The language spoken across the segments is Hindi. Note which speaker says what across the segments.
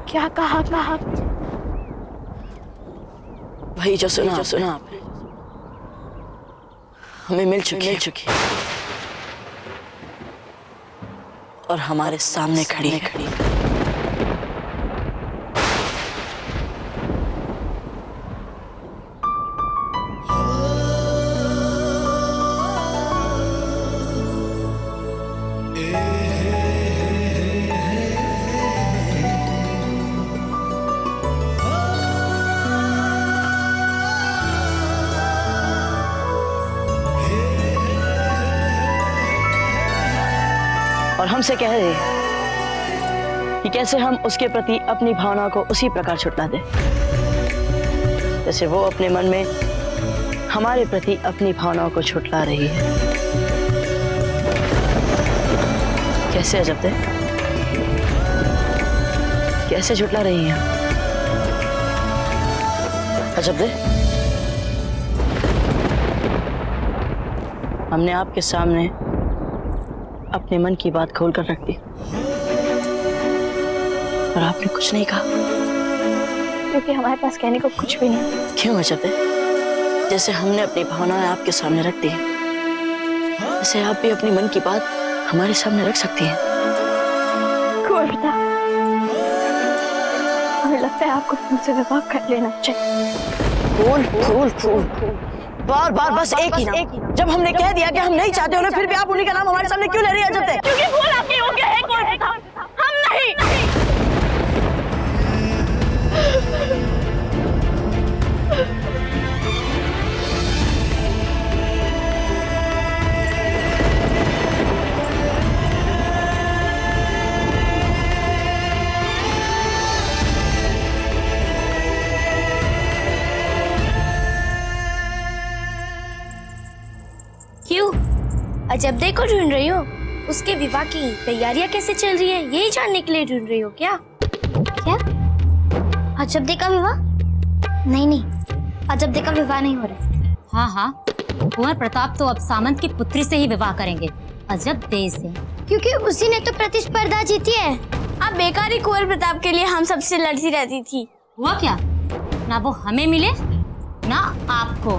Speaker 1: क्या कहा
Speaker 2: वही जो सुना आपने, हमें मिल चुकी और हमारे सामने खड़ी है। और हमसे कह रहे हैं कि कैसे हम उसके प्रति अपनी भावना को उसी प्रकार छुटला दें जैसे वो अपने मन में हमारे प्रति अपनी भावनाओं को छुटला रही है। कैसे अजब दे, कैसे छुटला रही हैं अजब दे? हमने आपके सामने अपने मन की बात खोल कर रख दी और आपने कुछ नहीं कहा,
Speaker 1: क्योंकि हमारे पास कहने को कुछ भी नहीं।
Speaker 2: क्यों अजब है? जैसे हमने अपनी भावनाएं आपके सामने रख दी, जैसे आप भी अपनी मन की बात हमारे सामने रख सकती हैं।
Speaker 1: कुंवर, हमें लगता है आपको मुझसे विवाह कर लेना चाहिए।
Speaker 2: फूल बार बार बस एक ही नाम। जब हमने कह दिया कि हम नहीं चाहते उन्हें, फिर भी आप उन्हीं का नाम हमारे सामने क्यों ले रही है अजब?
Speaker 1: क्योंकि फूल आपके योग्य है कुंवर, हम नहीं।
Speaker 3: क्यों अजबदे को ढूंढ रही हो? उसके विवाह की तैयारियां कैसे चल रही है यही जानने के लिए ढूंढ रही हो क्या?
Speaker 4: क्या अजबदे का विवाह? नहीं, अजबदे का विवाह नहीं हो रहा।
Speaker 5: हाँ, कुंवर प्रताप तो अब सामंत की पुत्री से ही विवाह करेंगे, अजबदे से,
Speaker 4: क्योंकि उसी ने तो प्रतिस्पर्धा जीती है।
Speaker 3: अब बेकार ही कुंवर प्रताप के लिए हम सबसे लड़ती रहती थी।
Speaker 5: हुआ क्या? ना वो हमें मिले ना आपको,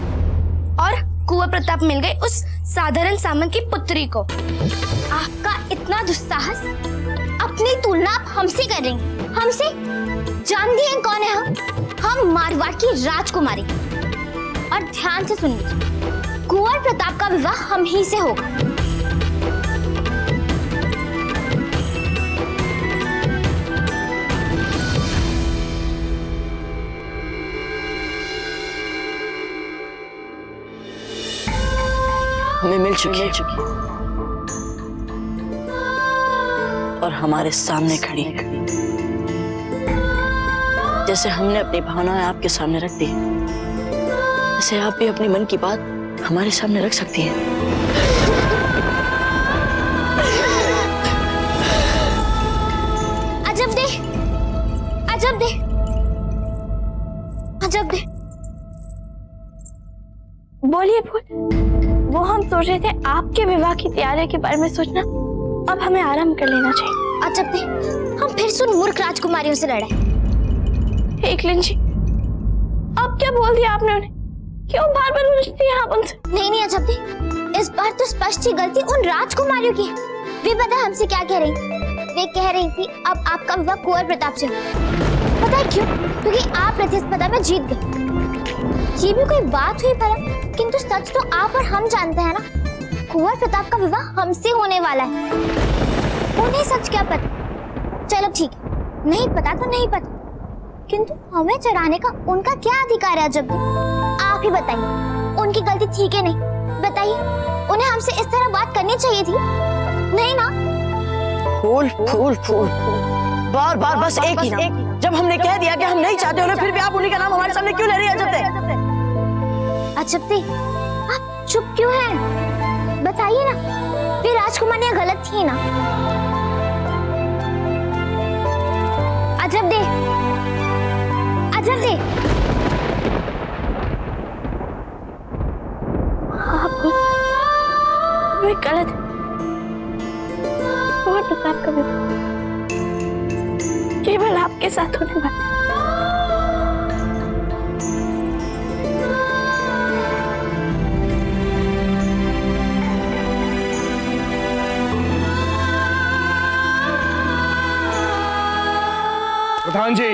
Speaker 3: और कुंवर प्रताप मिल गए उस साधारण सामंत की पुत्री को।
Speaker 4: आपका इतना दुस्साहस, अपनी तुलना आप हमसे करेंगे? हमसे? जानती हैं कौन है हम मारवाड़ की राजकुमारी। और ध्यान से सुन लीजिए, कुंवर प्रताप का विवाह हम ही से होगा।
Speaker 2: हमें मिल चुकी और हमारे सामने खड़ी है। जैसे हमने अपनी भावनाएं आपके सामने रख दी, जैसे आप भी अपनी मन की बात हमारे सामने रख सकती हैं।
Speaker 4: अजब दे।
Speaker 1: बोलिए फूल। वो हम सोच रहे थे आपके विवाह की तैयारी के बारे में सोचना, अब हमें आराम कर लेना चाहिए।
Speaker 4: अजब दे, हम फिर सुन मूर्ख राजकुमारियों से लड़े।
Speaker 1: एकलिन जी, अब क्या बोल दिया आपने उन्हें? क्यों बार बार पूछती हैं आप उनसे?
Speaker 4: नहीं अजब दे, इस बार तो स्पष्ट ही गलती उन राजकुमारियों की है। वे पता हमसे क्या कह रही? वे कह रही थी अब आपका विवाह कुंवर प्रताप से हो। पता है क्यों? क्योंकि आप प्रतिस्पर्धा में जीत गए। ये भी कोई बात हुई भला? किंतु सच तो आप और हम जानते हैं ना, कुंवर प्रताप का विवाह हमसे होने वाला है। उन्हें सच क्या पता? चलो ठीक है, नहीं पता तो नहीं पता, किंतु हमें चढ़ाने का उनका क्या अधिकार है? जब आप ही बताइए, उनकी गलती थी कि नहीं? बताइए, उन्हें हमसे इस तरह बात करनी चाहिए थी? नहीं ना?
Speaker 2: फूल बार बार बस एक ही नाम। जब हमने कह दिया कि हम नहीं चाहते उन्हें, फिर भी आप उन्हीं का नाम हमारे सामने क्यों ले रही है
Speaker 4: अजब दे, आप चुप क्यों हैं? बताइए ना, वे राजकुमारियां गलत थी ना? अजब दे,
Speaker 1: आप गलत। कुंवर प्रताप का विवाह केवल आपके साथ होने वाला।
Speaker 6: प्रधान जी,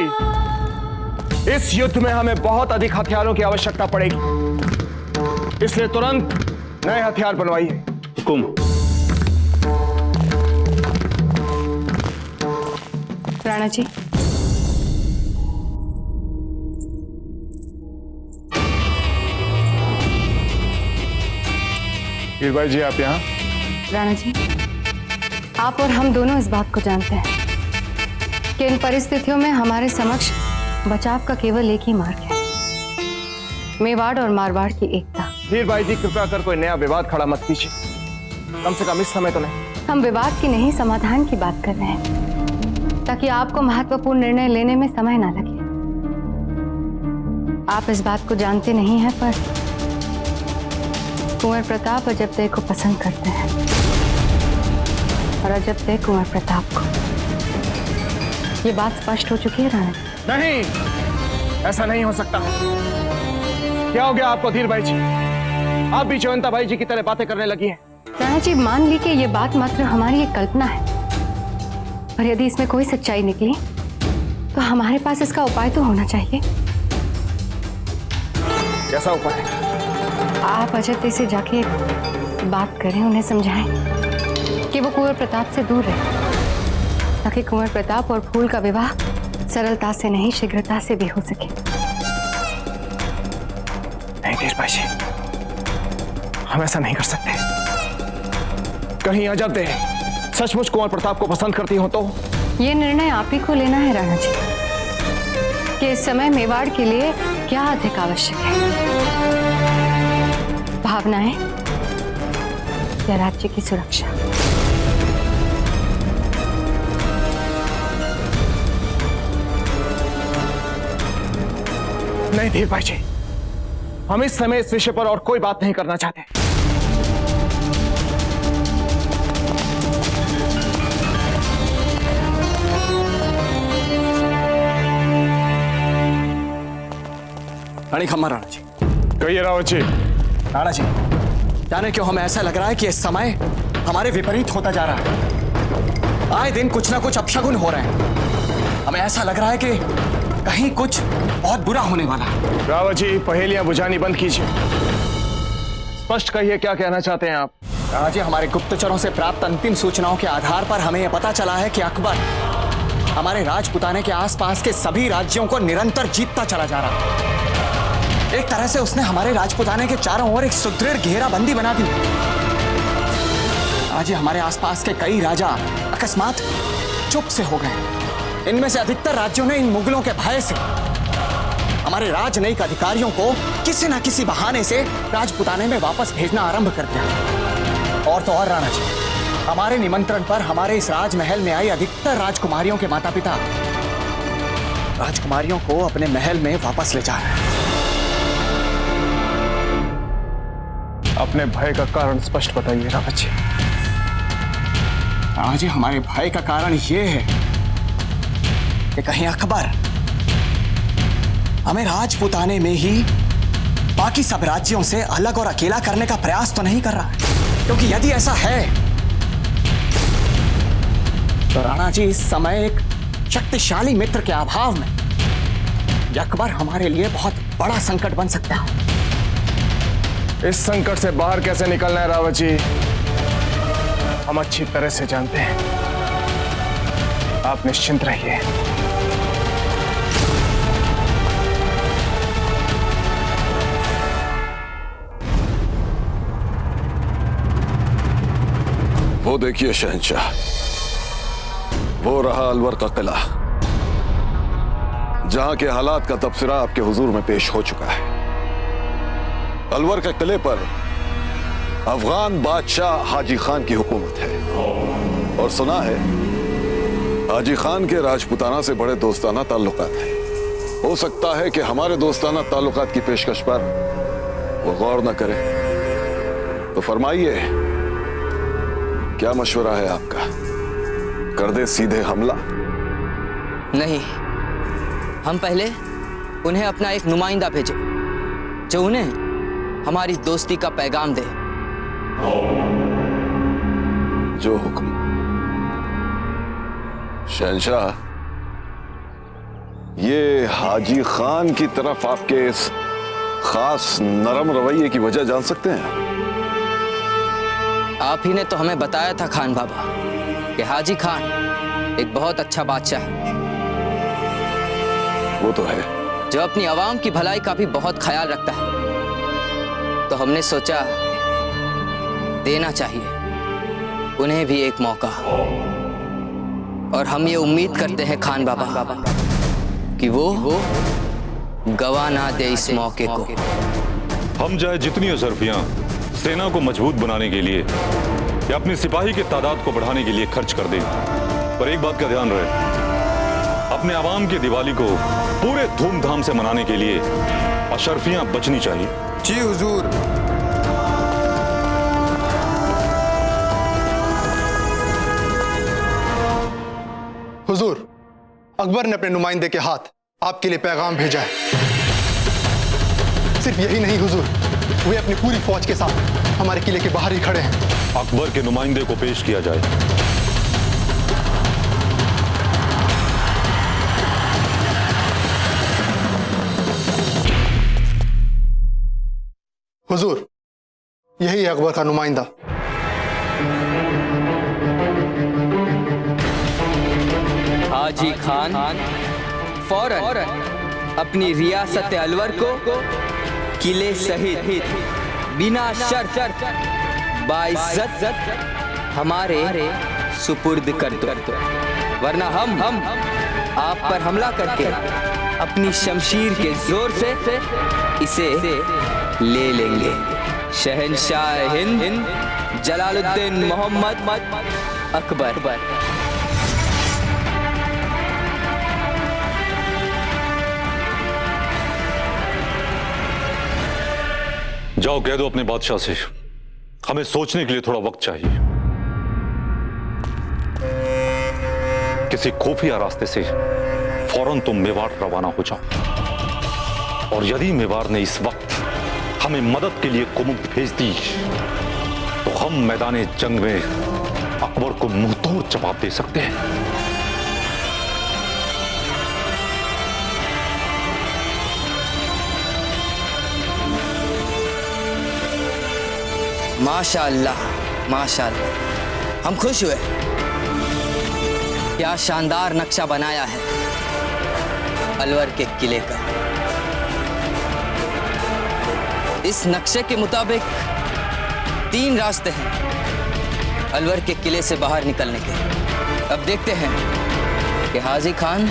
Speaker 6: इस युद्ध में हमें बहुत अधिक हथियारों की आवश्यकता पड़ेगी, इसलिए तुरंत नए हथियार बनवाइए।
Speaker 7: हुकुम।
Speaker 8: राणा जी,
Speaker 6: वीरबाई जी, आप यहाँ?
Speaker 8: राणा जी, आप और हम दोनों इस बात को जानते हैं कि इन परिस्थितियों में हमारे समक्ष बचाव का केवल एक ही मार्ग है, मेवाड़ और मारवाड़ की एकता।
Speaker 6: वीरबाई जी, कृपया कर कोई नया विवाद खड़ा मत कीजिए, कम से कम इस समय तो नहीं।
Speaker 8: हम विवाद की नहीं, समाधान की बात कर रहे हैं, ताकि आपको महत्वपूर्ण निर्णय लेने में समय ना लगे। आप इस बात को जानते नहीं हैं, पर कुंवर प्रताप अजबदेव को पसंद करते हैं और अजबदेव कुंवर प्रताप को। ये बात स्पष्ट हो चुकी है राणा।
Speaker 6: नहीं, ऐसा नहीं हो सकता। क्या हो गया आपको धीरबाई जी? आप भी जयंता भाई जी की तरह बातें करने लगी हैं।
Speaker 8: राणा जी, मान ली कि ये बात मात्र हमारी एक कल्पना है, पर यदि इसमें कोई सच्चाई निकली तो हमारे पास इसका उपाय तो होना चाहिए।
Speaker 6: कैसा उपाय?
Speaker 8: आप अजय से जाके बात करें, उन्हें समझाएं कि वो कुंवर प्रताप से दूर रहे, ताकि कुंवर प्रताप और फूल का विवाह सरलता से नहीं, शीघ्रता से भी हो सके।
Speaker 6: नहीं धीरबाई जी, हम ऐसा नहीं कर सकते। कहीं अजबदेव सचमुच कुंवर प्रताप को पसंद करती हो तो?
Speaker 8: ये निर्णय आप ही को लेना है राणा जी, कि इस समय मेवाड़ के लिए क्या अधिक आवश्यक है, भावनाएं या राज्य की सुरक्षा।
Speaker 6: नहीं धीरबाई जी, हम इस समय इस विषय पर और कोई बात नहीं करना चाहते।
Speaker 9: रानी खम्मा। राणा जी,
Speaker 6: कहिए रावत जी।
Speaker 9: राणा जी, जाने क्यों हमें ऐसा लग रहा है कि इस समय हमारे विपरीत होता जा रहा है। आए दिन कुछ ना कुछ अपशगुन हो रहे हैं। हमें ऐसा लग रहा है कि कहीं कुछ बहुत बुरा होने वाला है।
Speaker 6: रावत जी, पहेलियां बुझानी बंद कीजिए, स्पष्ट कहिए क्या कहना चाहते हैं आप।
Speaker 9: राणा जी, हमारे गुप्तचरों से प्राप्त अंतिम सूचनाओं के आधार पर हमें यह पता चला है कि अकबर हमारे राजपुताने के आसपास के सभी राज्यों को निरंतर जीतता चला जा रहा है। एक तरह से उसने हमारे राजपुताने के चारों ओर एक सुदृढ़ घेराबंदी बना दी। आज हमारे आसपास के कई राजा अकस्मात चुप से हो गए। इनमें से अधिकतर राज्यों ने इन मुगलों के भय से हमारे राजनयिक अधिकारियों को किसी न किसी बहाने से राजपुताने में वापस भेजना आरंभ कर दिया। और तो और राणा जी, हमारे निमंत्रण पर हमारे इस राजमहल में आई अधिकतर राजकुमारियों के माता पिता राजकुमारियों को अपने महल में वापस ले जा रहे हैं।
Speaker 6: अपने भय का कारण स्पष्ट बताइए रावत जी।
Speaker 9: राणा जी, हमारे भय का कारण यह है कि कहीं अकबर हमें राजपुताने में ही बाकी सब राज्यों से अलग और अकेला करने का प्रयास तो नहीं कर रहा है। क्योंकि यदि ऐसा है तो राणा जी, इस समय एक शक्तिशाली मित्र के अभाव में अकबर हमारे लिए बहुत बड़ा संकट बन सकता है।
Speaker 6: इस संकट से बाहर कैसे निकलना है रावत जी, हम अच्छी तरह से जानते हैं। आप निश्चिंत रहिए।
Speaker 7: वो देखिए शहंशाह, वो रहा अलवर का किला, जहां के हालात का तबसरा आपके हुजूर में पेश हो चुका है। अलवर के किले पर अफगान बादशाह हाजी खान की हुकूमत है और सुना है हाजी खान के राजपुताना से बड़े दोस्ताना ताल्लुकात हैं। हो सकता है कि हमारे दोस्ताना ताल्लुकात की पेशकश पर वो गौर न करे। तो फरमाइए, क्या मशवरा है आपका? कर दे सीधे हमला
Speaker 10: नहीं, हम पहले उन्हें अपना एक नुमाइंदा भेजे जो उन्हें हमारी दोस्ती का पैगाम दे।
Speaker 7: जो हुक्म। शहंशाह, ये हाजी खान की तरफ आपके इस खास नरम रवैये की वजह जान सकते हैं?
Speaker 10: आप ही ने तो हमें बताया था खान बाबा कि हाजी खान एक बहुत अच्छा बादशाह है।
Speaker 7: वो तो है,
Speaker 10: जो अपनी आवाम की भलाई का भी बहुत ख्याल रखता है। तो हमने सोचा देना चाहिए उन्हें भी एक मौका। और हम ये उम्मीद करते हैं खान बाबा कि वो गवा ना दे इस मौके को।
Speaker 11: हम चाहे जितनी असरफियां सेना को मजबूत बनाने के लिए या अपनी सिपाही की तादाद को बढ़ाने के लिए खर्च कर दें, पर एक बात का ध्यान रहे, अपने आवाम की दिवाली को पूरे धूमधाम से मनाने के लिए अशरफियां बचनी चाहिए।
Speaker 12: जी हुजूर। हुजूर, अकबर ने अपने नुमाइंदे के हाथ आपके लिए पैगाम भेजा है। सिर्फ यही नहीं हुजूर, वे अपनी पूरी फौज के साथ हमारे किले के बाहर ही खड़े हैं।
Speaker 11: अकबर के नुमाइंदे को पेश किया जाए।
Speaker 12: हुजूर, यही है अकबर का नुमाइंदा।
Speaker 10: हाजी खान फौरन अपनी रियासत अलवर को किले सहित बिना शर्त बाइज्जत हमारे सुपुर्द कर दो, वरना हम आप पर हमला करके अपनी शमशीर के जोर से इसे ले लेंगे। शहंशाह हिंद जलालुद्दीन मोहम्मद अकबर।
Speaker 11: जाओ कह दो अपने बादशाह से हमें सोचने के लिए थोड़ा वक्त चाहिए। किसी खुफिया रास्ते से फौरन तुम मेवाड़ रवाना हो जाओ, और यदि मेवाड़ ने इस वक्त हमें मदद के लिए कुमुक भेज दी तो हम मैदान जंग में अकबर को मुंहतोड़ जवाब दे सकते हैं।
Speaker 10: माशाअल्लाह, माशाअल्लाह, हम खुश हुए। क्या शानदार नक्शा बनाया है अलवर के किले का। इस नक्शे के मुताबिक 3 रास्ते हैं अलवर के किले से बाहर निकलने के। अब देखते हैं कि हाजी खान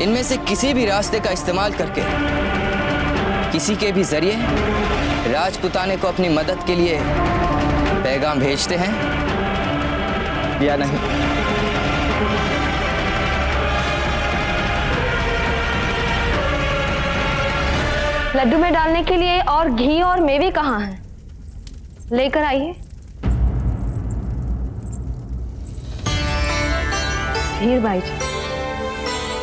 Speaker 10: इनमें से किसी भी रास्ते का इस्तेमाल करके किसी के भी जरिए राजपुताने को अपनी मदद के लिए पैगाम भेजते हैं या नहीं।
Speaker 1: लड्डू में डालने के लिए और घी और मेवे कहाँ हैं? लेकर आइए। हीर भाई जी,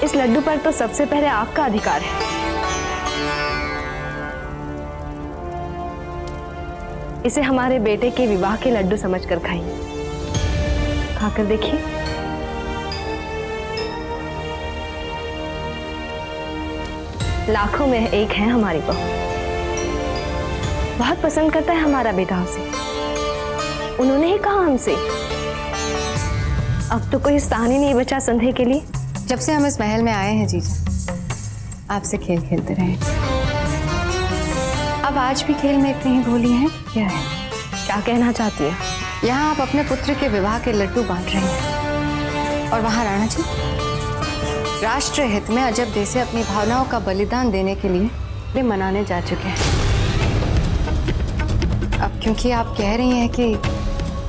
Speaker 1: इस लड्डू पर तो सबसे पहले आपका अधिकार है। इसे हमारे बेटे के विवाह के लड्डू समझकर खाइए। खाकर देखिए। लाखों में एक है हमारी बहू। बहुत पसंद करता है हमारा बेटा उसे। उन्होंने ही कहा हमसे। अब तो कोई स्थान ही नहीं बचा संदेह के लिए।
Speaker 8: जब से हम इस महल में आए हैं जीजा, आपसे खेल खेलते रहे। अब आज भी खेल में इतनी ही भोली हैं। क्या है?
Speaker 1: क्या कहना चाहती है?
Speaker 8: यहाँ आप अपने पुत्र के विवाह के लड्डू बांट रहे हैं, और वहाँ राणा जी राष्ट्र हित में अजब देश से अपनी भावनाओं का बलिदान देने के लिए वे मनाने जा चुके हैं। अब क्योंकि आप कह रही हैं कि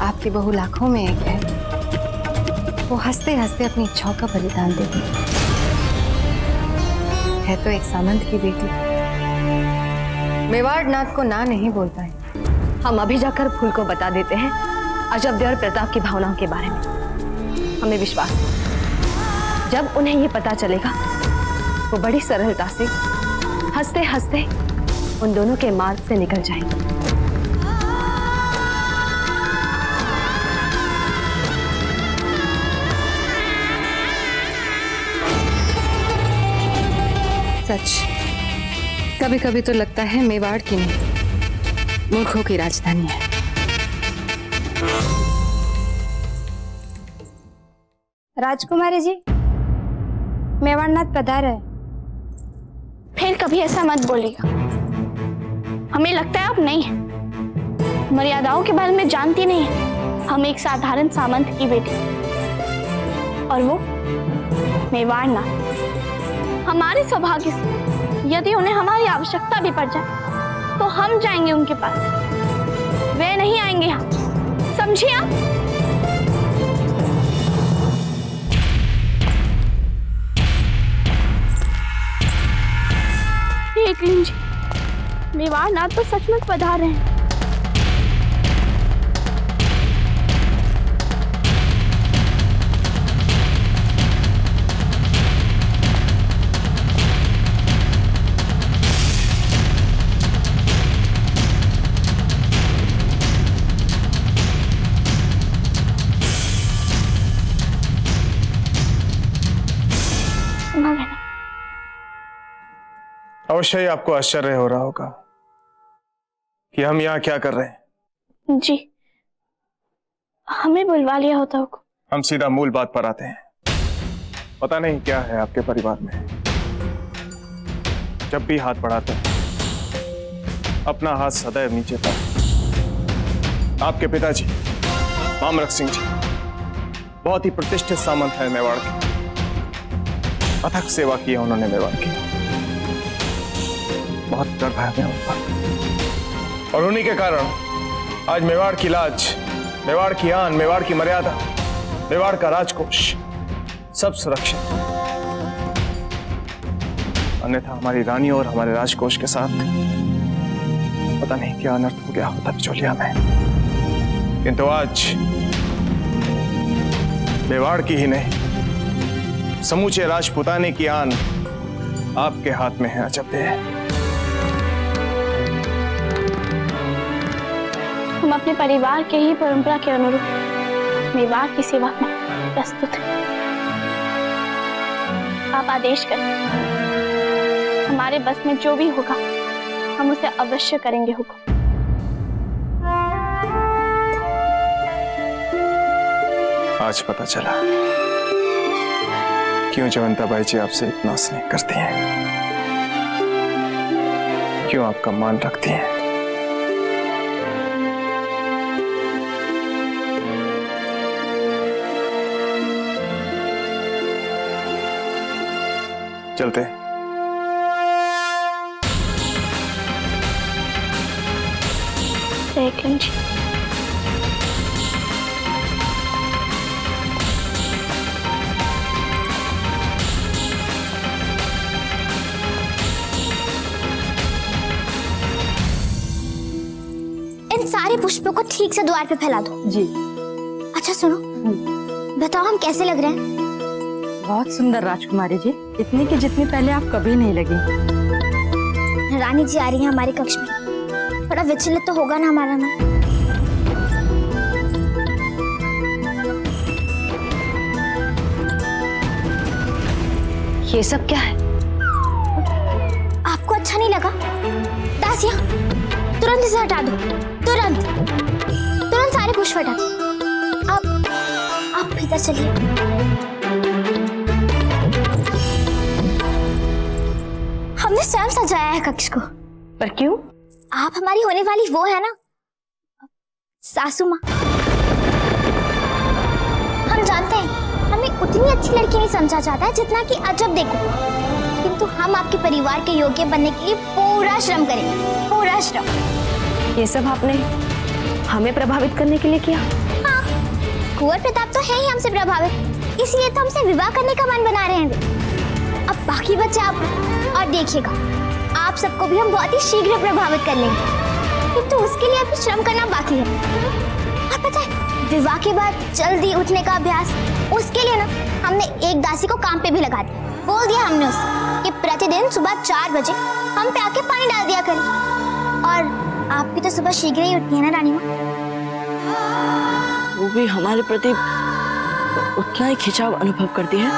Speaker 8: आपकी बहू लाखों में एक है, वो हंसते हंसते अपनी इच्छाओं का बलिदान देगी। है तो एक सामंत की बेटी। मेवाड़ नाथ को ना नहीं बोल पाए।
Speaker 1: हम अभी जाकर फूल को बता देते हैं अजब देव और प्रताप की भावनाओं के बारे में। हमें विश्वास है
Speaker 8: जब उन्हें ये पता चलेगा वो बड़ी सरलता से हंसते हंसते उन दोनों के मार्ग से निकल जाएंगे। सच, कभी कभी तो लगता है मेवाड़ की नहीं, मूर्खों की राजधानी है।
Speaker 1: राजकुमारी जी, मेवाड़नाथ पधार है। फिर कभी ऐसा मत बोलिएगा। हमें लगता है आप नहीं है, मर्यादाओं के बारे में जानती नहीं है। हम एक साधारण सामंत की बेटी और वो मेवाड़नाथ। हमारे सौभाग्य से यदि उन्हें हमारी आवश्यकता भी पड़ जाए तो हम जाएंगे उनके पास, वे नहीं आएंगे यहाँ, समझिए आप? देख लीजिए, मेवाड़नाथ तो सचमुच पधार रहे हैं।
Speaker 6: अवश्य ही आपको आश्चर्य हो रहा होगा कि हम यहाँ क्या कर रहे हैं।
Speaker 1: जी, हमें बुलवा लिया होता होगा।
Speaker 6: हम सीधा मूल बात पर आते हैं। पता नहीं क्या है आपके परिवार में, जब भी हाथ बढ़ाते हैं अपना हाथ सदैव नीचे पर। आपके पिताजी मामरक सिंह जी बहुत ही प्रतिष्ठित सामंत है मेवाड़ के। अथक सेवा की है उन्होंने मेवाड़ की, बहुत गर्व है हमें उन पर। और उन्हीं के कारण आज मेवाड़ की लाज, मेवाड़ की आन, मेवाड़ की मर्यादा, मेवाड़ का राजकोष सब सुरक्षित। अन्यथा हमारी रानी और हमारे राजकोष के साथ पता नहीं क्या अनर्थ हो गया होता बिचौलिया में। किंतु आज मेवाड़ की ही नहीं, समूचे राजपुताने की आन आपके हाथ में है। अजब है।
Speaker 1: हम अपने परिवार के ही परंपरा के अनुरूप मेवाड़ की सेवा में प्रस्तुत हैं। आप आदेश करें, हमारे बस में जो भी होगा हम उसे अवश्य करेंगे हुक्म।
Speaker 6: आज पता चला क्यों जयवंताबाई जी आपसे इतना स्नेह करती हैं, क्यों आपका मान रखती हैं। चलते हैं।
Speaker 1: देख लीजिए,
Speaker 4: इन सारे पुष्पों को ठीक से द्वार पे फैला दो।
Speaker 5: जी।
Speaker 4: अच्छा सुनो, बताओ हम कैसे लग रहे हैं?
Speaker 5: बहुत सुंदर राजकुमारी जी, इतनी की जितनी पहले आप कभी नहीं लगी।
Speaker 4: रानी जी आ रही है हमारे कक्ष में, थोड़ा विचलित तो होगा ना हमारा मन।
Speaker 8: ये सब क्या है?
Speaker 4: आपको अच्छा नहीं लगा? दासिया, तुरंत इसे हटा दो, तुरंत तुरंत सारे पुष्प हटा दो। आप भीतर चलिए। हमने स्वयं सजाया है कक्ष को।
Speaker 8: पर क्यों?
Speaker 4: आप हमारी होने वाली वो है ना, सासू माँ। हम जानते हैं हमें उतनी अच्छी लड़की नहीं समझा जाता है जितना कि अजब देखो, किंतु हम आपके परिवार के योग्य बनने के लिए पूरा श्रम करेंगे, पूरा श्रम।
Speaker 8: ये सब आपने हमें प्रभावित करने के लिए किया?
Speaker 4: हाँ, कुंवर प्रताप तो है ही हमसे प्रभावित, इसलिए तो हमसे विवाह करने का मन बना रहे हैं। अब बाकी बच्चे आप, और देखिएगा आप सबको भी हम बहुत ही शीघ्र प्रभावित कर लेंगे, किंतु उसके लिए अभी श्रम करना बाकी है। और पता है विवाह के बाद जल्दी उठने का अभ्यास, उसके लिए ना हमने एक दासी को काम पे भी लगा दिया। बोल दिया हमने उससे कि प्रतिदिन सुबह 4 बजे हम पे आके पानी डाल दिया करें। और आप भी तो सुबह शीघ्र ही उठती है ना रानी माँ?
Speaker 2: वो भी हमारे प्रति उतना ही खिंचाव अनुभव करती है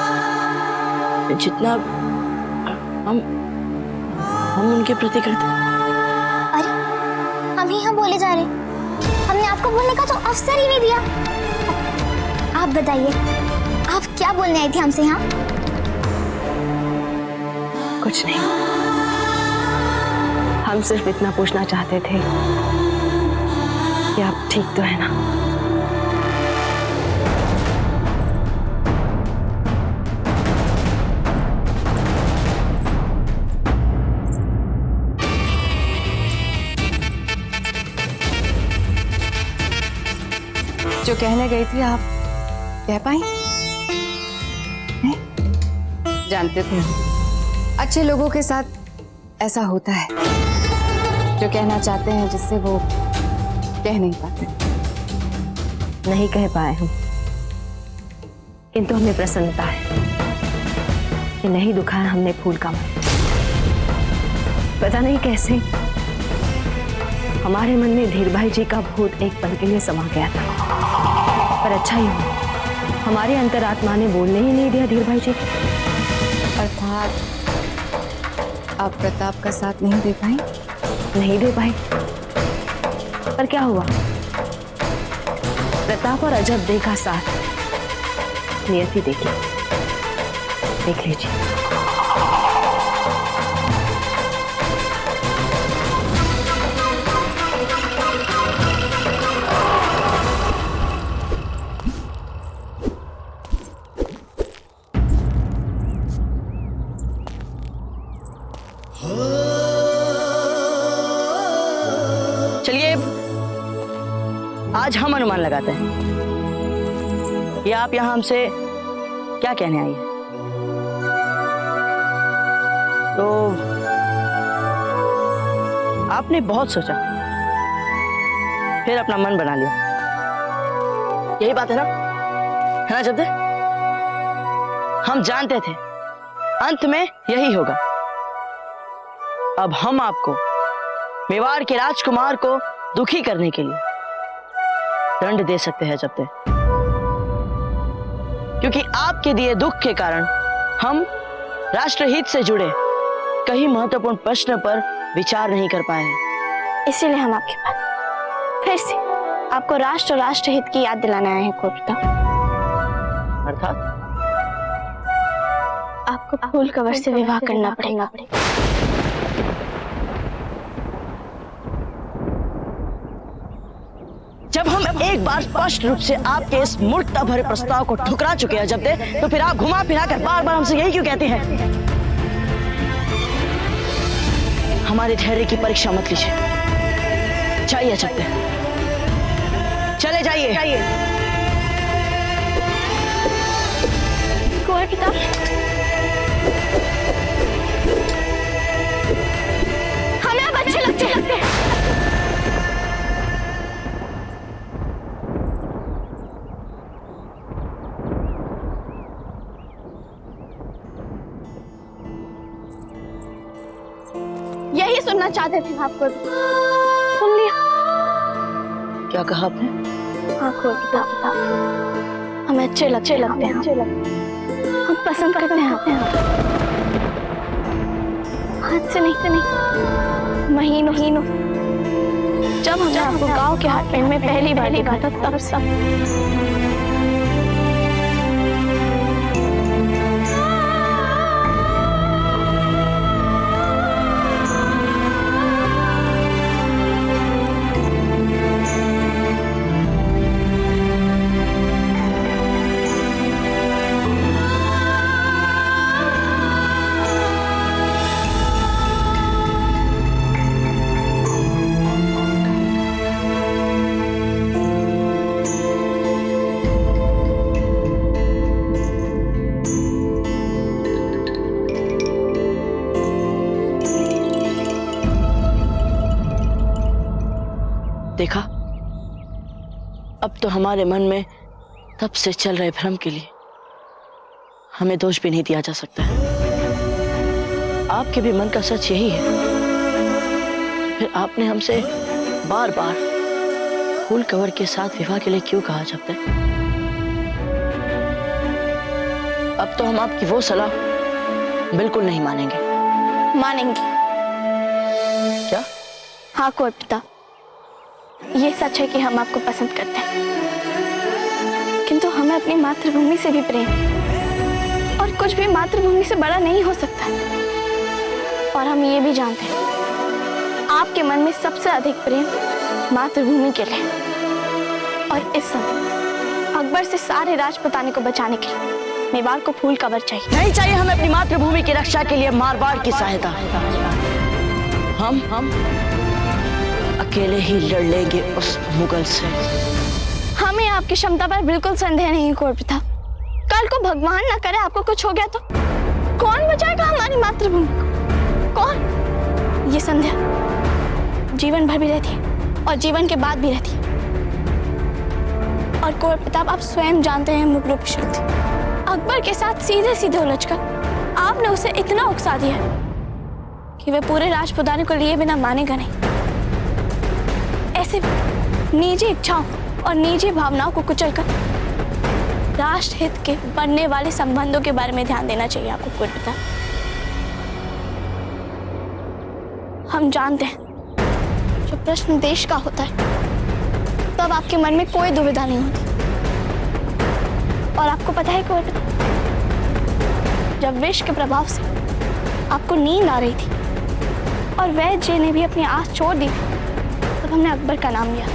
Speaker 2: जितना हम उनके प्रति करते हैं।
Speaker 4: अरे हम ही हम बोले जा रहे, हमने आपको बोलने का तो अवसर ही नहीं दिया। आप बताइए, आप क्या बोलने आई थी हमसे यहाँ?
Speaker 5: कुछ नहीं, हम सिर्फ इतना पूछना चाहते थे कि आप ठीक तो है ना?
Speaker 8: जो कहने गई थी आप कह पाई? नहीं? जानते थे हम, अच्छे लोगों के साथ ऐसा होता है, जो कहना चाहते हैं जिससे वो कह नहीं पाते।
Speaker 5: नहीं कह पाए हम, किंतु हमें प्रसन्नता है कि नहीं दुखाया हमने फूल का मन। पता नहीं कैसे हमारे मन में धीर भाई जी का भूत एक पल के लिए समा गया था, पर अच्छा ही हुआ, हमारी अंतरात्मा ने बोलने ही नहीं दिया धीर भाई जी।
Speaker 8: अर्थात आप प्रताप का साथ नहीं दे पाई?
Speaker 5: नहीं दे पाई, पर क्या हुआ, प्रताप और अजब दे का साथ नियति देगी, देख लीजिए।
Speaker 2: चलिए आज हम अनुमान लगाते हैं कि आप यहां हमसे क्या कहने आई हैं। तो आपने बहुत सोचा, फिर अपना मन बना लिया, यही बात है ना जब्दे? हम जानते थे अंत में यही होगा। अब हम आपको, मेवाड़ के राजकुमार को दुखी करने के लिए दंड दे सकते हैं जब्दे, क्योंकि आपके दिए दुख के कारण हम राष्ट्रहित से जुड़े कई महत्वपूर्ण प्रश्न पर विचार नहीं कर पाए हैं।
Speaker 1: इसीलिए हम आपके पास फिर से आपको राष्ट्र और राष्ट्रहित की याद दिलाने आए हैं कुंवर प्रताप।
Speaker 2: अर्थात
Speaker 1: आपको फूल कंवर से विवाह करना पड़ेगा।
Speaker 2: जब हम एक बार स्पष्ट रूप से आपके इस मूर्खता भरे प्रस्ताव को ठुकरा चुके हैं जब्दे, तो फिर आप घुमा फिरा कर बार बार हमसे यही क्यों कहते हैं? हमारे धैर्य की परीक्षा मत लीजिए, जाइए जब्दे, चले जाइए।
Speaker 1: कुंवर प्रताप, हमें अब अच्छे लगते हैं। यही सुनना चाहते थे आपको, सुन लिया।
Speaker 2: क्या कहा आपने?
Speaker 1: हाँ कुंवर प्रताप, हमें अच्छे लगते हैं, हम पसंद करते हैं। हाथ से नहीं, महीनों जब हमने आपको गांव के हाट में पहली बार देखा था, तब सब
Speaker 2: अब तो हमारे मन में तब से चल रहे भ्रम के लिए हमें दोष भी नहीं दिया जा सकता है। आपके भी मन का सच यही है, फिर आपने हमसे बार बार फूल कवर के साथ विवाह के लिए क्यों कहा जब तक? अब तो हम आपकी वो सलाह बिल्कुल नहीं मानेंगे।
Speaker 1: मानेंगे।
Speaker 2: क्या?
Speaker 1: हाँ कुंवर प्रताप, ये सच है कि हम आपको पसंद करते हैं, किंतु हमें अपनी मातृभूमि से भी प्रेम है और कुछ भी मातृभूमि से बड़ा नहीं हो सकता। और हम ये भी जानते हैं आपके मन में सबसे अधिक प्रेम मातृभूमि के लिए, और इस समय अकबर से सारे राजपुताने को बचाने के लिए मेवाड़ को फूल कवर चाहिए।
Speaker 2: नहीं चाहिए हमें अपनी मातृभूमि की रक्षा के लिए मारवाड़ की सहायता। हम अकेले ही लड़ लेंगे उस मुगल से।
Speaker 1: हमें आपकी क्षमता पर बिल्कुल संदेह नहीं कुंवर प्रताप। कल को भगवान ना करे आपको कुछ हो गया तो कौन बचाएगा हमारी मातृभूमि को? कौन? ये संदेह जीवन भर भी रहती है और जीवन के बाद भी रहती है। और कुंवर प्रताप, आप स्वयं जानते हैं मुगलों की शक्ति। अकबर के साथ सीधे सीधे उलझकर आपने उसे इतना उकसा दिया कि वे पूरे राजपुताने को लिए बिना मानेगा नहीं। ऐसे निजी इच्छाओं और निजी भावनाओं को कुचलकर राष्ट्र हित के बनने वाले संबंधों के बारे में ध्यान देना चाहिए आपको कुंवर प्रताप। हम जानते हैं जो प्रश्न देश का होता है तब आपके मन में कोई दुविधा नहीं होती। और आपको पता है कुंवर प्रताप, जब विष के प्रभाव से आपको नींद आ रही थी और वैद्य जी ने भी अपनी आस छोड़ दी थी, तब हमने अकबर का नाम लिया था।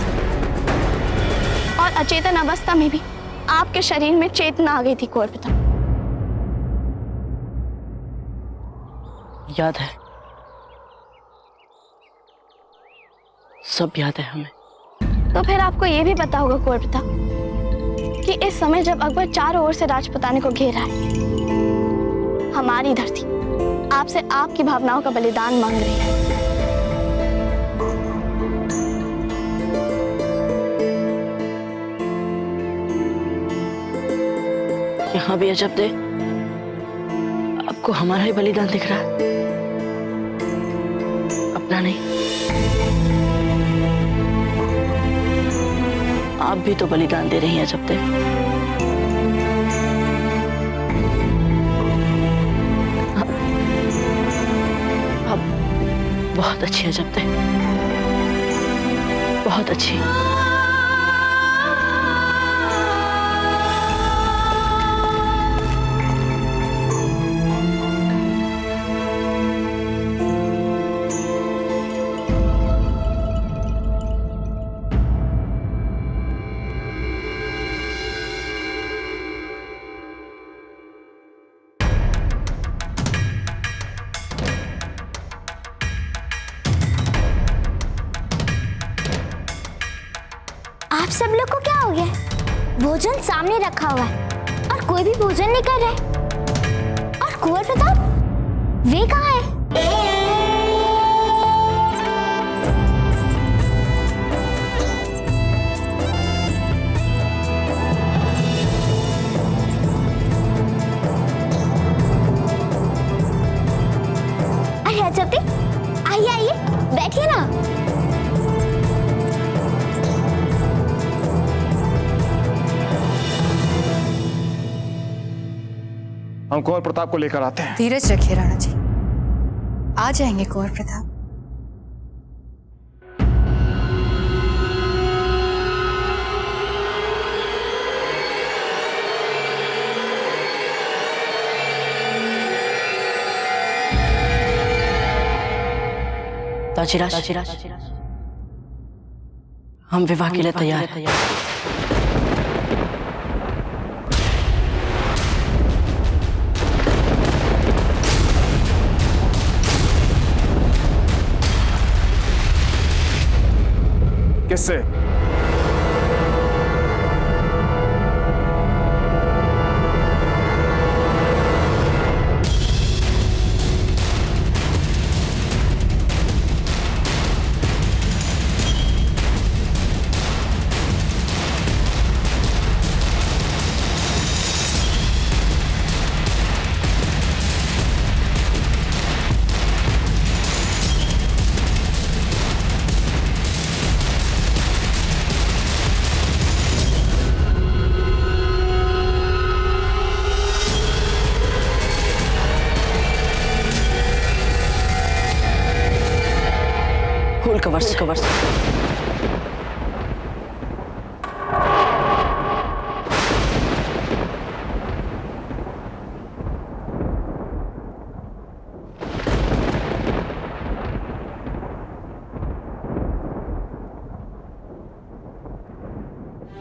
Speaker 1: और अचेतन अवस्था में भी आपके शरीर में चेतना आ गई थी कुंवर प्रताप।
Speaker 2: याद है, सब याद है हमें।
Speaker 1: तो फिर आपको यह भी पता होगा कुंवर प्रताप कि इस समय जब अकबर चारों ओर से राजपुताने को घेर रहा है, हमारी धरती आपसे आपकी भावनाओं का बलिदान मांग रही है।
Speaker 2: यहाँ भी अजब दे, आपको हमारा ही बलिदान दिख रहा है, अपना नहीं। आप भी तो बलिदान दे रही हैं अजब दे। आप बहुत अच्छी अजब दे, बहुत अच्छी।
Speaker 4: आप सब लोग को क्या हो गया? भोजन सामने रखा हुआ है और कोई भी भोजन नहीं कर रहा है। और कुंवर प्रताप, वे कहाँ है? अरे अजब, आइए आइए, बैठिए ना।
Speaker 6: हम कुंवर प्रताप को लेकर आते हैं।
Speaker 8: धीरज रखिए राणा जी, आ जाएंगे कुंवर प्रताप।
Speaker 2: ताजीराज, हम विवाह के लिए तैयार हैं।
Speaker 6: किससे?
Speaker 2: कवर से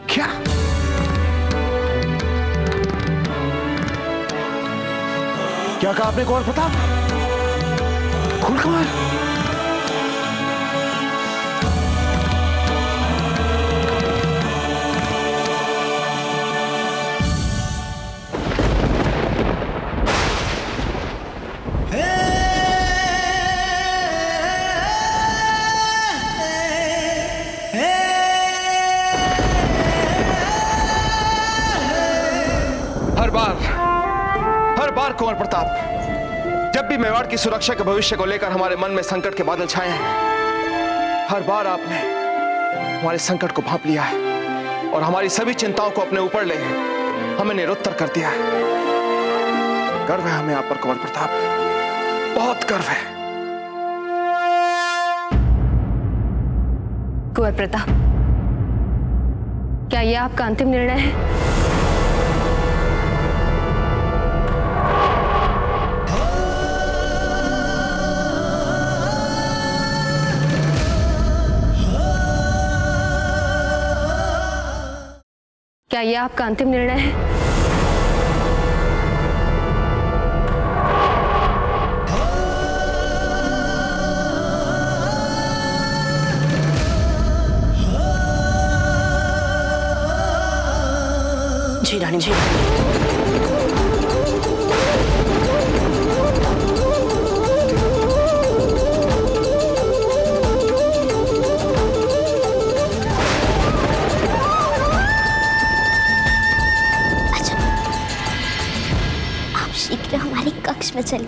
Speaker 9: क्या? क्या कहा आपने कुंवर प्रताप? फूल कमाल? हर बार कुंवर प्रताप, जब भी मेवाड़ की सुरक्षा के भविष्य को लेकर हमारे मन में संकट के बादल छाए हैं, हर बार आपने हमारे संकट को भांप लिया है और हमारी सभी चिंताओं को अपने ऊपर ले हमें निरुत्तर कर दिया है। गर्व है हमें आप पर कुंवर प्रताप, बहुत गर्व है।
Speaker 8: कुंवर प्रताप, क्या यह आपका अंतिम निर्णय है? क्या यह आपका अंतिम निर्णय है?
Speaker 2: जी रानी जी।
Speaker 4: शीघ्र हमारे कक्ष में चलिए।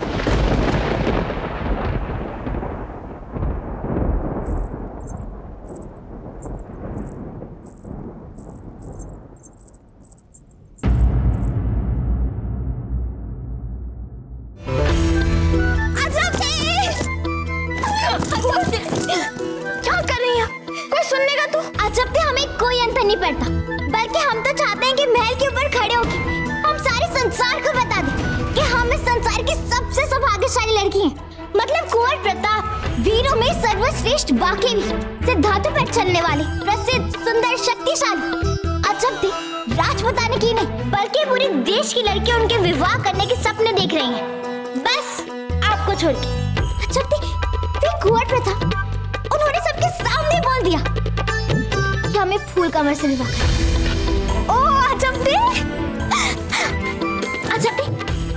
Speaker 4: क्या कर रही है? कोई सुनने का तू? अजब से हमें कोई अंतर नहीं पड़ता, बल्कि हम तो चाहते हैं कि महल के ऊपर खड़े होकर हम सारे संसार को बता दें कि हम इस संसार की सबसे सौभाग्यशाली लड़की हैं। मतलब कुंवर प्रताप, वीरों में सर्वश्रेष्ठ, बाकी वीर, सिद्धांतों पर चलने वाले, प्रसिद्ध, सुंदर, शक्तिशाली। अजब थी, राजपुताने की नहीं बल्कि पूरे देश की लड़कियां उनके विवाह करने के सपने देख रही हैं, बस आपको छोड़ के। अजब थी, फिर कुंवर प्रताप, उन्होंने सबके सामने बोल दिया कि हमें फूल कमर से विवाह करना। ओह अजब थी,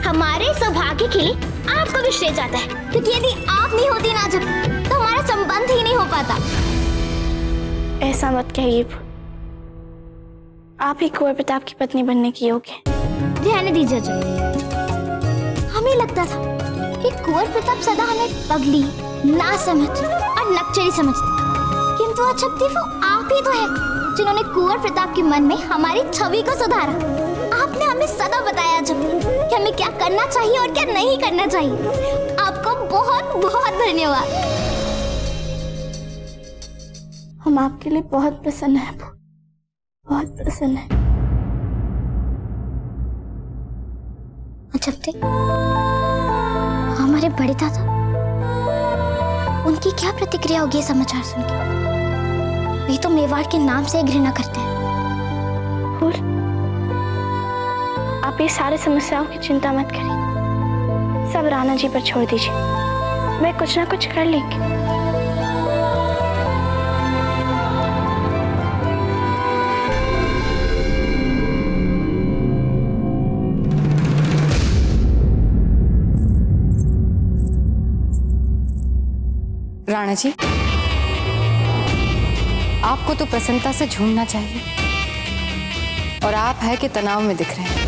Speaker 4: हमारे सौभाग्य के लिए आपको भी श्रेय जाता है, क्योंकि यदि आप नहीं होती ना जब, तो हमारा संबंध ही नहीं हो पाता।
Speaker 1: ऐसा मत कहिए, आप ही कुंवर प्रताप की पत्नी बनने की योग्य हैं।
Speaker 4: रहने दीजिए जब, हमें लगता था कि कुंवर प्रताप सदा हमें पगली, नासमझ और नकचरी समझते, किंतु अजब थी, वो आप ही तो है जिन्होंने कुंवर प्रताप के मन में हमारी छवि को सुधारा। आपने हमें सदा बताया जब कि हमें क्या करना चाहिए और क्या नहीं करना चाहिए। आपको बहुत बहुत धन्यवाद।
Speaker 1: हम आपके लिए बहुत प्रसन्न हैं, बहुत प्रसन्न हैं।
Speaker 4: अजब थे, हमारे बड़े दादा, उनकी क्या प्रतिक्रिया होगी समाचार सुन के? वे तो मेवाड़ के नाम से घृणा करते हैं।
Speaker 1: आप ये सारी समस्याओं की चिंता मत करिए, सब राणा जी पर छोड़ दीजिए, वे कुछ ना कुछ कर लेंगे।
Speaker 8: राणा जी, आपको तो प्रसन्नता से झूमना चाहिए, और आप है कि तनाव में दिख रहे हैं।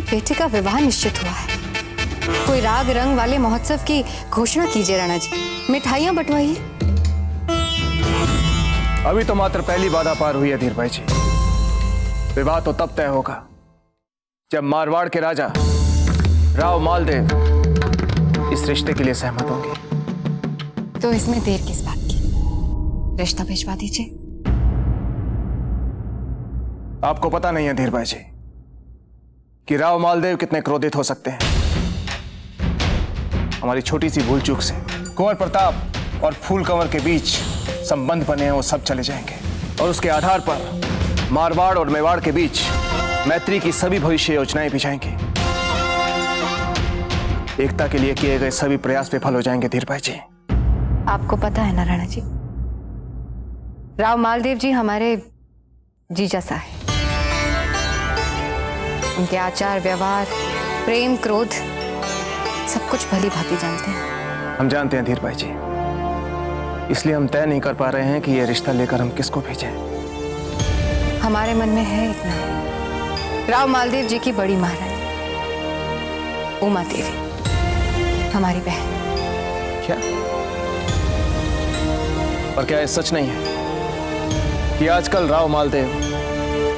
Speaker 8: बेटे का विवाह निश्चित हुआ है, कोई राग रंग वाले महोत्सव की घोषणा कीजिए राणा जी, मिठाइयां बंटवाइए।
Speaker 6: अभी तो मात्र पहली बाधा पार हुई है धीर भाई जी। विवाह तो तब तय होगा जब मारवाड़ के राजा राव मालदेव इस रिश्ते के लिए सहमत होंगे।
Speaker 8: तो इसमें देर किस बात की? रिश्ता भिजवा दीजिए।
Speaker 6: आपको पता नहीं है धीर भाई जी कि राव मालदेव कितने क्रोधित हो सकते हैं। हमारी छोटी सी भूल चूक से कुंवर प्रताप और फूल कंवर के बीच संबंध बने हैं वो सब चले जाएंगे और उसके आधार पर मारवाड़ और मेवाड़ के बीच मैत्री की सभी भविष्य योजनाएं भी जाएंगी। एकता के लिए किए गए सभी प्रयास विफल हो जाएंगे धीर भाई जी।
Speaker 8: आपको पता है ना राणा जी, राव मालदेव जी हमारे जीजा सा है। उनके आचार व्यवहार, प्रेम, क्रोध सब कुछ भली भांति जानते हैं।
Speaker 6: हम जानते हैं धीर भाई जी, इसलिए हम तय नहीं कर पा रहे हैं कि यह रिश्ता लेकर हम किसको भेजें।
Speaker 8: हमारे मन में है इतना, राव मालदेव जी की बड़ी महारानी उमा देवी, हमारी बहन।
Speaker 6: क्या? और क्या यह सच नहीं है कि आजकल राव मालदेव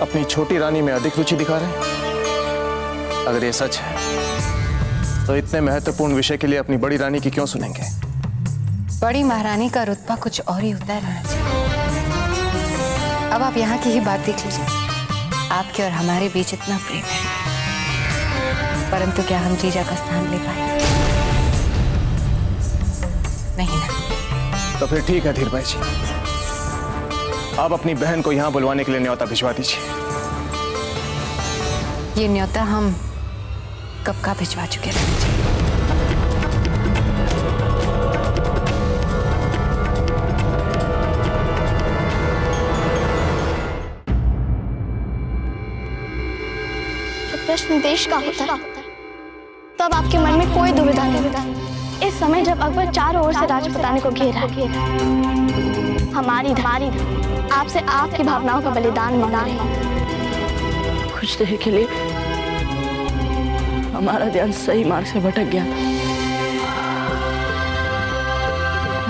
Speaker 6: अपनी छोटी रानी में अधिक रुचि दिखा रहे हैं? अगर ये सच है तो इतने महत्वपूर्ण विषय के लिए अपनी बड़ी रानी की क्यों सुनेंगे?
Speaker 8: बड़ी महारानी का रुतबा कुछ और ही होता है राणा जी। अब आप यहाँ की ही बात देख लीजिए। आपके और हमारे बीच इतना प्रेम है, परंतु क्या हम जीजा का स्थान ले पाए? नहीं ना।
Speaker 6: तो फिर ठीक है धीर भाई जी, आप अपनी बहन को यहाँ बुलवाने के लिए न्योता भिजवा दीजिए।
Speaker 8: ये न्योता हम कब का भिजवा चुके राणा जी।
Speaker 1: जब प्रश्न देश का होता है तब आपके मन में कोई दुविधा नहीं। इस समय जब अकबर चारों ओर से राजपुताने को घेरा है, हमारी आपसे आपकी भावनाओं का बलिदान मांगा है।
Speaker 2: कुछ देर के लिए हमारा ध्यान सही मार्ग से भटक गया।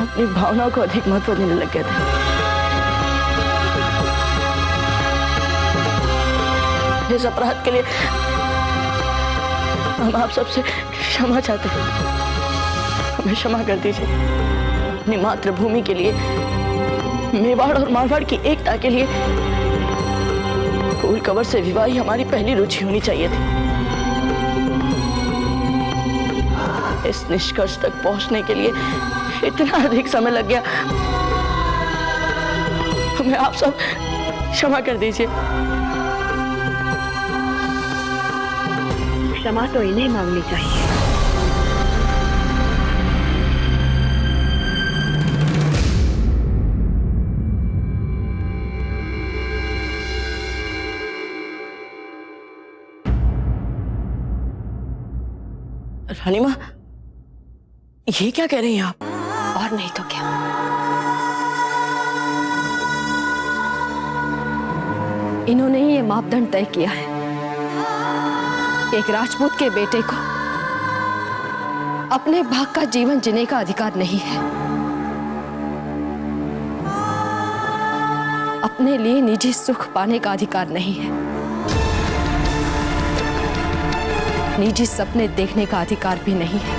Speaker 2: अपनी भावनाओं को अधिक महत्व देने लग गए थे। इस अपराध के लिए हम आप सबसे क्षमा चाहते हैं। हमें क्षमा कर दीजिए। अपनी मातृभूमि के लिए, मेवाड़ और मारवाड़ की एकता के लिए फूल कंवर से विवाह ही हमारी पहली रुचि होनी चाहिए थी। इस निष्कर्ष तक पहुंचने के लिए इतना अधिक समय लग गया। हमें आप सब क्षमा कर दीजिए।
Speaker 5: क्षमा तो इन्हें मांगनी चाहिए।
Speaker 2: रानी माँ, ये क्या कह रही हैं आप?
Speaker 8: और नहीं तो क्या।
Speaker 5: इन्होंने ही ये मापदंड तय किया है। एक राजपूत के बेटे को अपने भाग का जीवन जीने का अधिकार नहीं है। अपने लिए निजी सुख पाने का अधिकार नहीं है। निजी सपने देखने का अधिकार भी नहीं है।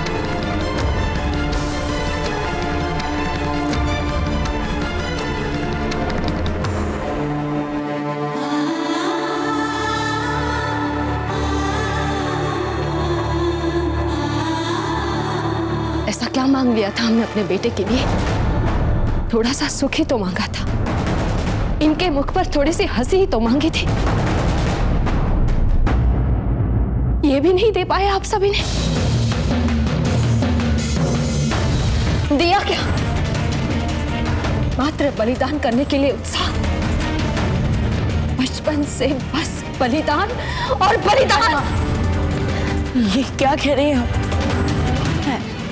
Speaker 5: ऐसा क्या मांग लिया था हमने अपने बेटे के लिए? थोड़ा सा सुख ही तो मांगा था। इनके मुख पर थोड़ी सी हंसी ही तो मांगी थी। ये भी नहीं दे पाए आप सभी ने। दिया क्या? मात्र बलिदान करने के लिए उत्साह। बचपन से बस बलिदान और बलिदान।
Speaker 2: ये क्या कह रही हैं आप?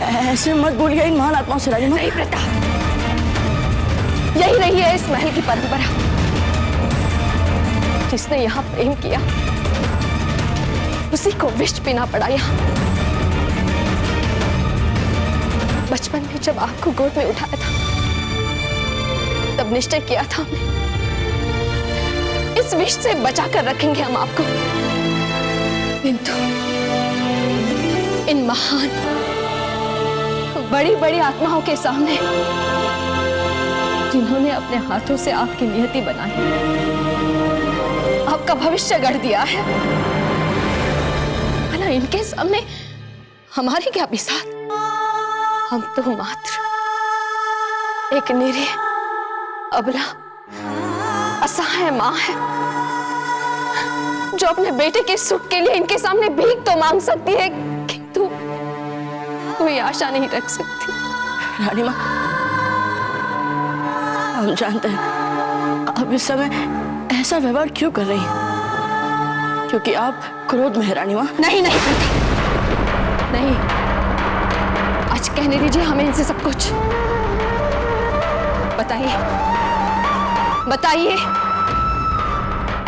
Speaker 2: ऐसे मत बोलिए इन महान आत्माओं से। रानी माँ,
Speaker 5: नहीं प्रताप, यही रही है इस महल की परंपरा। जिसने यहाँ प्रेम किया उसी को विष पीना पड़ा यहाँ। बचपन में जब आपको गोद में उठाया था तब निश्चय किया था हमने, इस विष से बचाकर रखेंगे हम आपको। किंतु इन महान
Speaker 8: बड़ी बड़ी आत्माओं के सामने, जिन्होंने अपने हाथों से आपकी नियति बनाई, आपका भविष्य गढ़ दिया है, भला इनके सामने हमारी क्या बिसात? हम तो मात्र एक निरीह अबला असहाय मां है, जो अपने बेटे के सुख के लिए इनके सामने भीख तो मांग सकती है, किंतु कोई आशा नहीं रख सकती।
Speaker 2: रानी माँ, हम जानते हैं आप इस समय ऐसा व्यवहार क्यों कर रही हैं, क्योंकि आप क्रोध में है रानी माँ।
Speaker 8: नहीं नहीं नहीं, आज कहने दीजिए हमें इनसे सब कुछ। बताइए बताइए,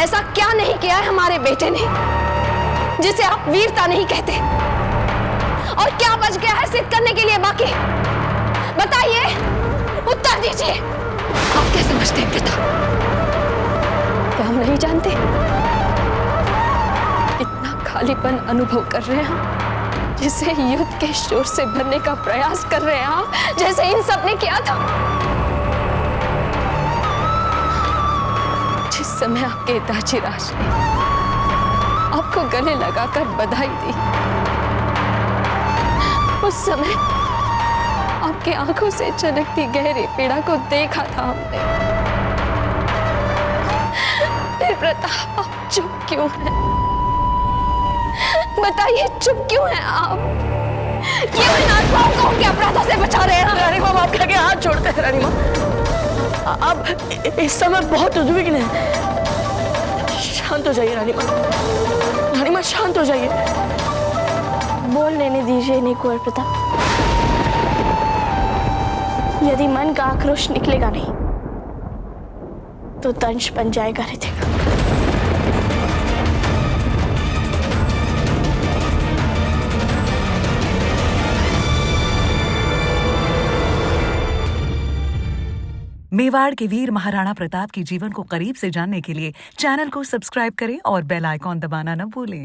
Speaker 8: ऐसा क्या नहीं किया है हमारे बेटे ने जिसे आप वीरता नहीं कहते, और क्या बच गया है सिद्ध करने के लिए बाकी? बताइए, उत्तर दीजिए। आप क्या समझते हैं पिता? क्या हम नहीं जानते? इतना खालीपन अनुभव कर रहे हैं हम, जिसे युद्ध के शोर से भरने का प्रयास कर रहे हैं आप, जैसे इन सब ने किया था। जिस समय आपके दाची राज ने आपको गले लगाकर बधाई दी, उस समय आपकी आंखों से झलकती गहरी पीड़ा को देखा था हमने। फिर प्रताप, आप चुप क्यों हैं? बताइए, चुप क्यों हैं आप? क्यों इन आत्माओं को उनके अपराधों से बचा रहे हैं?
Speaker 2: रानी माँ, आप क्या हाथ छोड़ते हैं रानी माँ? आप इस समय बहुत उद्विग्न हैं। शांत हो जाइए रानी माँ, रानी माँ शांत हो जाइए।
Speaker 1: बोल लेने दीजिए इन्हें कुंवर प्रताप। यदि मन का आक्रोश निकलेगा नहीं तो दंश बन जाएगा रितिका।
Speaker 13: मेवाड़ के वीर महाराणा प्रताप के जीवन को करीब से जानने के लिए चैनल को सब्सक्राइब करें और बेल आइकॉन दबाना न भूलें।